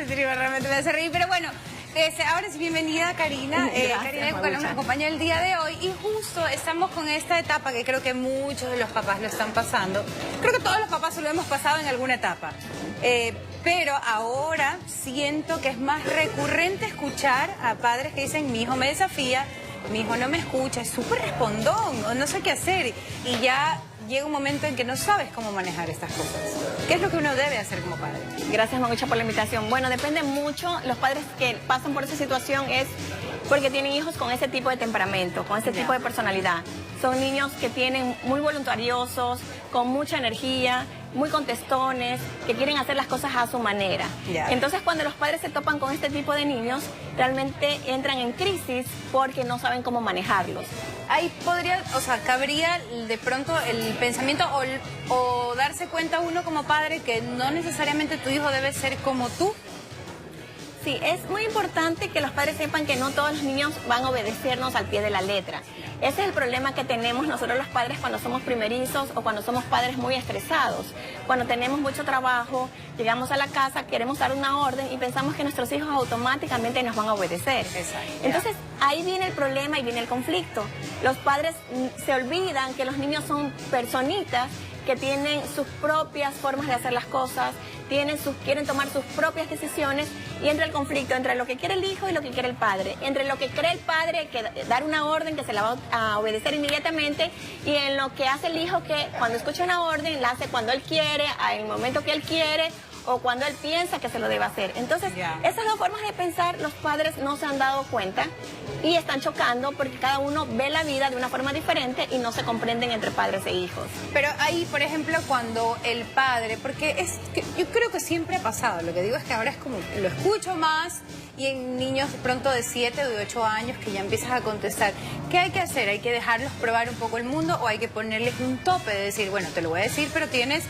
realmente me hace reír, pero bueno. Ahora sí, bienvenida Karina. Karina nos acompaña el día de hoy y justo estamos con esta etapa que creo que muchos de los papás lo están pasando. Creo que todos los papás lo hemos pasado en alguna etapa. Pero ahora siento que es más recurrente escuchar a padres que dicen, mi hijo me desafía, mi hijo no me escucha, es súper respondón, o no sé qué hacer. Y ya llega un momento en que no sabes cómo manejar estas cosas. ¿Qué es lo que uno debe hacer como padre? Gracias, Magucha, por la invitación. Bueno, depende mucho. Los padres que pasan por esa situación es porque tienen hijos con ese tipo de temperamento, con ese tipo de personalidad. Son niños que tienen muy voluntariosos, con mucha energía, muy contestones, que quieren hacer las cosas a su manera. Entonces, cuando los padres se topan con este tipo de niños, realmente entran en crisis porque no saben cómo manejarlos. Ahí podría, o sea, cabría de pronto el pensamiento o darse cuenta uno como padre que no necesariamente tu hijo debe ser como tú. Sí, es muy importante que los padres sepan que no todos los niños van a obedecernos al pie de la letra. Ese es el problema que tenemos nosotros los padres cuando somos primerizos o cuando somos padres muy estresados. Cuando tenemos mucho trabajo, llegamos a la casa, queremos dar una orden y pensamos que nuestros hijos automáticamente nos van a obedecer. Entonces, ahí viene el problema y viene el conflicto. Los padres se olvidan que los niños son personitas que tienen sus propias formas de hacer las cosas, quieren tomar sus propias decisiones y entra el conflicto entre lo que quiere el hijo y lo que quiere el padre, entre lo que cree el padre, que dar una orden que se la va a obedecer inmediatamente, y en lo que hace el hijo, que cuando escucha una orden la hace cuando él quiere, en el momento que él quiere, o cuando él piensa que se lo debe hacer. Entonces, esas dos formas de pensar los padres no se han dado cuenta y están chocando porque cada uno ve la vida de una forma diferente y no se comprenden entre padres e hijos. Pero ahí, por ejemplo, cuando el padre, porque yo creo que siempre ha pasado, lo que digo es que ahora es como, lo escucho más, y en niños pronto de 7 o de 8 años que ya empiezas a contestar, ¿qué hay que hacer? ¿Hay que dejarlos probar un poco el mundo o hay que ponerles un tope de decir, bueno, te lo voy a decir, pero tienes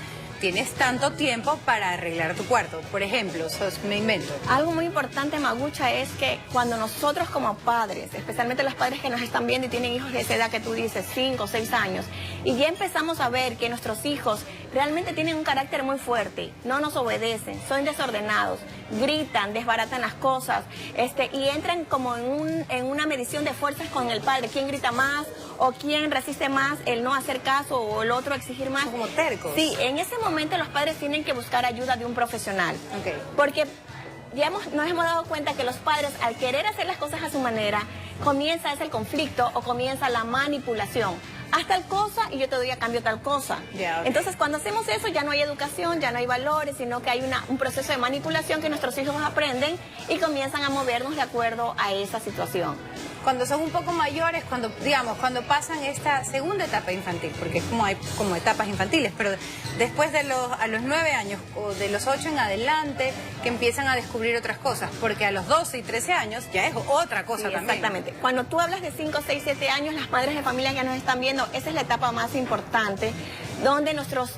tanto tiempo para arreglar tu cuarto? Por ejemplo, me invento. Algo muy importante, Magucha, es que cuando nosotros como padres, especialmente los padres que nos están viendo y tienen hijos de esa edad que tú dices, 5 o 6 años, y ya empezamos a ver que nuestros hijos realmente tienen un carácter muy fuerte, no nos obedecen, son desordenados, gritan, desbaratan las cosas, y entran como en una medición de fuerzas con el padre, quién grita más o quién resiste más el no hacer caso o el otro exigir más. Son como tercos. Sí, en ese momento los padres tienen que buscar ayuda de un profesional. Porque ya nos hemos dado cuenta que los padres, al querer hacer las cosas a su manera, comienza ese conflicto o comienza la manipulación. Haz tal cosa y yo te doy a cambio tal cosa. Entonces, cuando hacemos eso, ya no hay educación, ya no hay valores, sino que hay un proceso de manipulación que nuestros hijos aprenden y comienzan a movernos de acuerdo a esa situación. Cuando son un poco mayores, cuando pasan esta segunda etapa infantil, porque es hay como etapas infantiles, pero después de a los 9 años o de los 8 en adelante, que empiezan a descubrir otras cosas, porque a los 12 y 13 años ya es otra cosa también. Exactamente. Cuando tú hablas de 5, 6, 7 años, las madres de familia que nos están viendo, esa es la etapa más importante, donde nuestros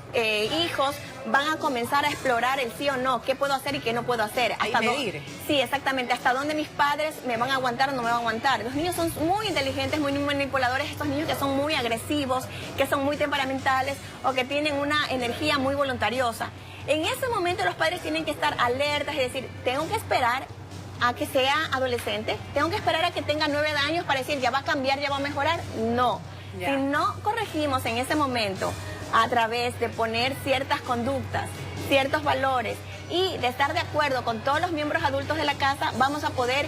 hijos van a comenzar a explorar el sí o no, qué puedo hacer y qué no puedo hacer. Hasta medir. Sí, exactamente, hasta dónde mis padres me van a aguantar o no me van a aguantar. Los niños son muy inteligentes, muy manipuladores, estos niños que son muy agresivos, que son muy temperamentales o que tienen una energía muy voluntariosa. En ese momento los padres tienen que estar alertas y decir, tengo que esperar a que sea adolescente, tengo que esperar a que tenga 9 años para decir, ya va a cambiar, ya va a mejorar. No. Si no corregimos en ese momento a través de poner ciertas conductas, ciertos valores y de estar de acuerdo con todos los miembros adultos de la casa, vamos a poder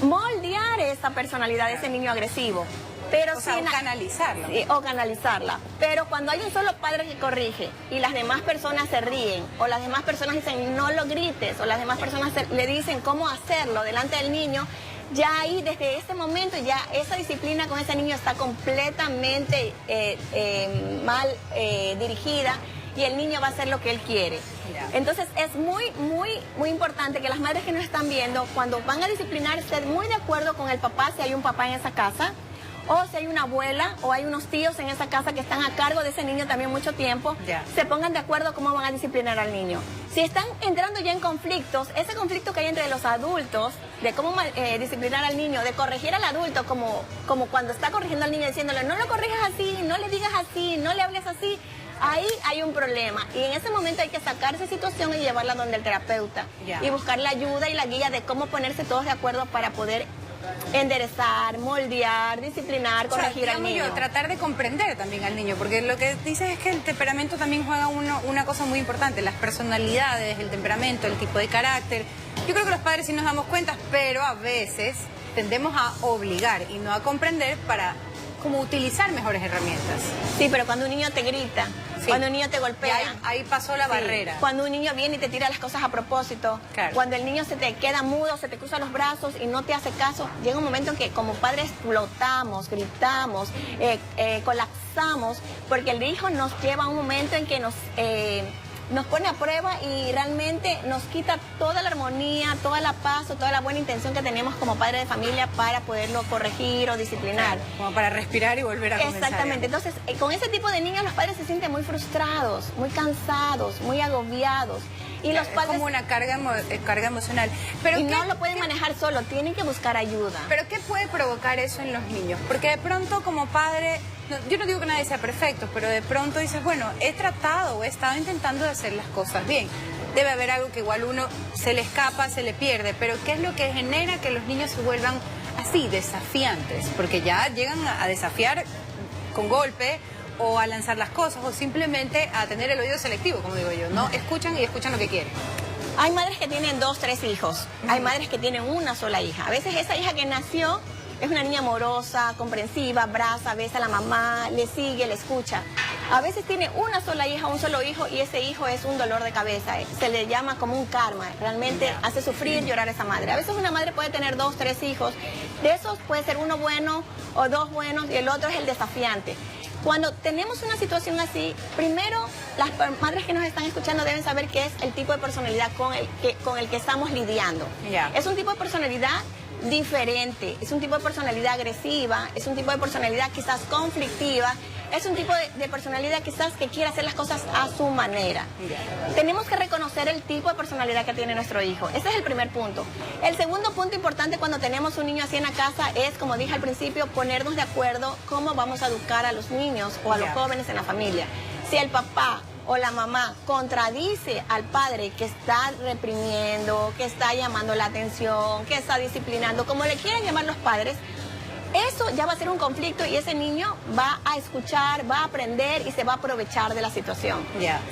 moldear esa personalidad de ese niño agresivo. Pero o canalizarla. Sí, o canalizarla. Pero cuando hay un solo padre que corrige y las demás personas se ríen, o las demás personas dicen no lo grites, o las demás personas le dicen cómo hacerlo delante del niño, ya ahí desde ese momento ya esa disciplina con ese niño está completamente mal dirigida y el niño va a hacer lo que él quiere. Entonces es muy importante que las madres que nos están viendo, cuando van a disciplinar, estén muy de acuerdo con el papá, si hay un papá en esa casa, o si hay una abuela o hay unos tíos en esa casa que están a cargo de ese niño también mucho tiempo, se pongan de acuerdo cómo van a disciplinar al niño. Si están entrando ya en conflictos, ese conflicto que hay entre los adultos, de cómo disciplinar al niño, de corregir al adulto, como cuando está corrigiendo al niño diciéndole, no lo corrijas así, no le digas así, no le hables así, ahí hay un problema. Y en ese momento hay que sacar esa situación y llevarla donde el terapeuta. Y buscar la ayuda y la guía de cómo ponerse todos de acuerdo para poder enderezar, moldear, disciplinar, corregir al niño. Tratar de comprender también al niño, porque lo que dices es que el temperamento también juega una cosa muy importante, las personalidades, el temperamento, el tipo de carácter. Yo creo que los padres sí nos damos cuenta, pero a veces tendemos a obligar y no a comprender para como utilizar mejores herramientas. Sí, pero cuando un niño te grita, cuando un niño te golpea. Ahí pasó la barrera. Cuando un niño viene y te tira las cosas a propósito. Claro. Cuando el niño se te queda mudo, se te cruza los brazos y no te hace caso. Llega un momento en que como padres explotamos, gritamos, colapsamos, porque el hijo nos lleva a un momento en que nos pone a prueba y realmente nos quita toda la armonía, toda la paz o toda la buena intención que tenemos como padre de familia para poderlo corregir o disciplinar. Claro, como para respirar y volver a comenzar. Exactamente. Entonces, con ese tipo de niños los padres se sienten muy frustrados, muy cansados, muy agobiados. Y los padres, es como una carga emocional. Pero y no lo pueden manejar solo, tienen que buscar ayuda. ¿Pero qué puede provocar eso en los niños? Porque de pronto como padre, yo no digo que nadie sea perfecto, pero de pronto dices, bueno, he tratado o he estado intentando de hacer las cosas bien. Debe haber algo que igual uno se le escapa, se le pierde, pero ¿qué es lo que genera que los niños se vuelvan así, desafiantes? Porque ya llegan a desafiar con golpe, o a lanzar las cosas, o simplemente a tener el oído selectivo, como digo yo, ¿no? Escuchan y escuchan lo que quieren. Hay madres que tienen 2, 3 hijos. Hay madres que tienen una sola hija. A veces esa hija que nació es una niña amorosa, comprensiva, abraza, besa a la mamá, le sigue, le escucha. A veces tiene una sola hija, un solo hijo, y ese hijo es un dolor de cabeza. Se le llama como un karma. Realmente hace sufrir, llorar a esa madre. A veces una madre puede tener 2, 3 hijos. De esos puede ser uno bueno o 2 buenos y el otro es el desafiante. Cuando tenemos una situación así, primero las madres que nos están escuchando deben saber qué es el tipo de personalidad con el que estamos lidiando. Es un tipo de personalidad diferente, es un tipo de personalidad agresiva, es un tipo de personalidad quizás conflictiva, es un tipo de personalidad quizás que quiere hacer las cosas a su manera. Tenemos que reconocer el tipo de personalidad que tiene nuestro hijo. Ese es el primer punto. El segundo punto importante cuando tenemos un niño así en la casa es, como dije al principio, ponernos de acuerdo cómo vamos a educar a los niños o a los jóvenes en la familia. Si el papá o la mamá contradice al padre que está reprimiendo, que está llamando la atención, que está disciplinando, como le quieran llamar los padres, eso ya va a ser un conflicto y ese niño va a escuchar, va a aprender y se va a aprovechar de la situación.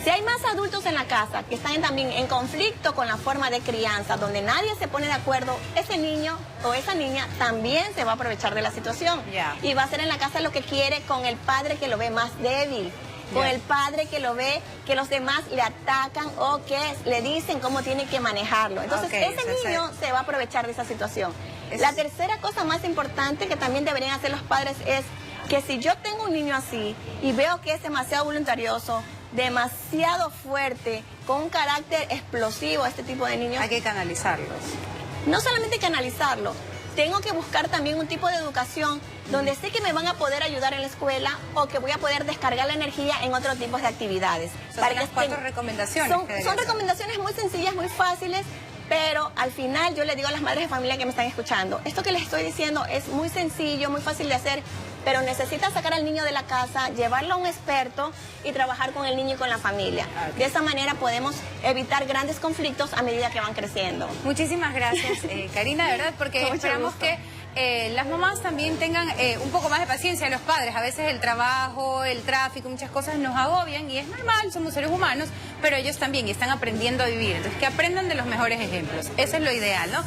Si hay más adultos en la casa que están también en conflicto con la forma de crianza, donde nadie se pone de acuerdo, ese niño o esa niña también se va a aprovechar de la situación. Y va a hacer en la casa lo que quiere con el padre que lo ve más débil. Con el padre que lo ve, que los demás le atacan o que le dicen cómo tiene que manejarlo. Entonces ese niño se va a aprovechar de esa situación. La tercera cosa más importante que también deberían hacer los padres es que si yo tengo un niño así y veo que es demasiado voluntarioso, demasiado fuerte, con un carácter explosivo, este tipo de niños, hay que canalizarlos. No solamente canalizarlo, tengo que buscar también un tipo de educación donde sé que me van a poder ayudar en la escuela o que voy a poder descargar la energía en otros tipos de actividades. Son las 4 recomendaciones. Son recomendaciones muy sencillas, muy fáciles, pero al final yo le digo a las madres de familia que me están escuchando, esto que les estoy diciendo es muy sencillo, muy fácil de hacer, pero necesitas sacar al niño de la casa, llevarlo a un experto y trabajar con el niño y con la familia. De esa manera podemos evitar grandes conflictos a medida que van creciendo. Muchísimas gracias, Karina, de verdad, porque esperamos que las mamás también tengan un poco más de paciencia de los padres. A veces el trabajo, el tráfico, muchas cosas nos agobian y es normal, somos seres humanos, pero ellos también están aprendiendo a vivir. Entonces, que aprendan de los mejores ejemplos. Eso es lo ideal, ¿no?